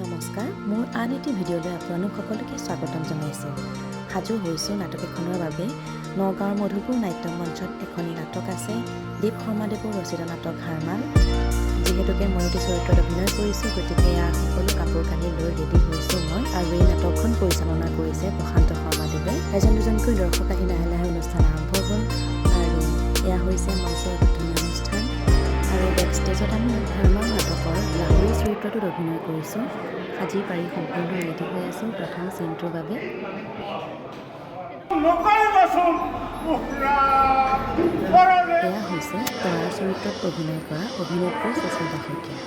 নমস্কাৰ, মোৰ আন এটি ভিডিঅ'লৈ আপোনালোক সকলোকে স্বাগতম জনাইছোঁ। সাজু হৈছোঁ নাটক এখনৰ বাবে। নগাঁৱৰ মধুপুৰ নাট্য মঞ্চত এখনি নাটক আছে, দেৱ শৰ্মাদেৱৰ ৰচিত নাটক হাৰমাল। যিহেতুকে মই এটি চৰিত্ৰত অভিনয় কৰিছোঁ, গতিকে ইয়াৰ সকলো কাপোৰ কানি লৈ ৰেডি হৈছোঁ মই। আৰু এই নাটকখন পৰিচালনা কৰিছে প্ৰশান্ত শৰ্মাদেৱে। এজন দুজনকৈ দৰ্শক আহি লাহে লাহে অনুষ্ঠান আৰম্ভ হ'ল আৰু এয়া হৈছে মঞ্চৰ উদ্বোধনী অনুষ্ঠান। আৰু বেকষ্টেজত আমি হাৰমাল নাটকৰ লাহৰী চৰিত্ৰটোত অভিনয় কৰিছোঁ। সাজি পাৰি সম্পূৰ্ণ ৰেডি হৈ আছোঁ প্ৰথম চিনটোৰ বাবে। এয়া হৈছে তৰাৰ চৰিত্ৰত অভিনয় কৰা অভিনেত্ৰী সুস্মিতা শইকীয়া।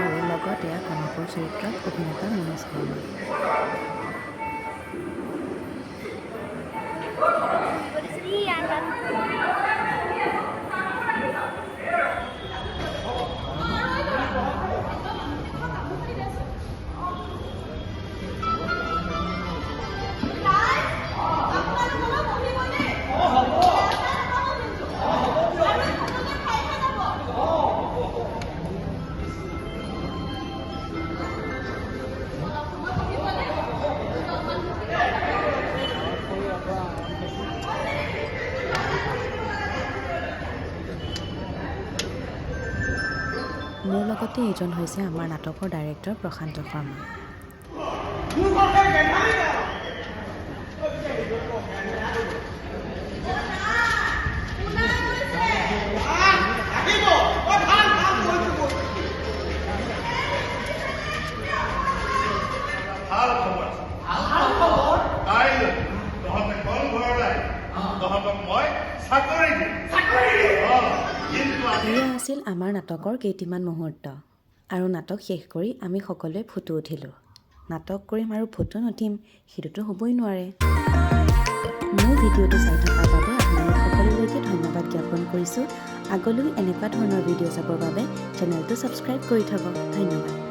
আৰু লগতে কনকৰ চৰিত্ৰত অভিনেতা মনোজ শৰ্মা। মোৰ লগতে এইজন হৈছে আমাৰ নাটকৰ ডাইৰেক্টৰ প্ৰশান্ত শৰ্মা। এয়া আছিল আমাৰ নাটকৰ কেইটিমান মুহূৰ্ত। আৰু নাটক শেষ কৰি আমি সকলোৱে ফটো উঠিলোঁ। নাটক কৰিম আৰু ফটো নুঠিম, সেইটোতো হ'বই নোৱাৰে। মোৰ ভিডিঅ'টো চাই থকাৰ বাবে আপোনালোক সকলোলৈকে ধন্যবাদ জ্ঞাপন কৰিছোঁ। আগলৈও এনেকুৱা ধৰণৰ ভিডিঅ' চাবৰ বাবে চেনেলটো ছাবস্ক্ৰাইব কৰি থ'ব। ধন্যবাদ।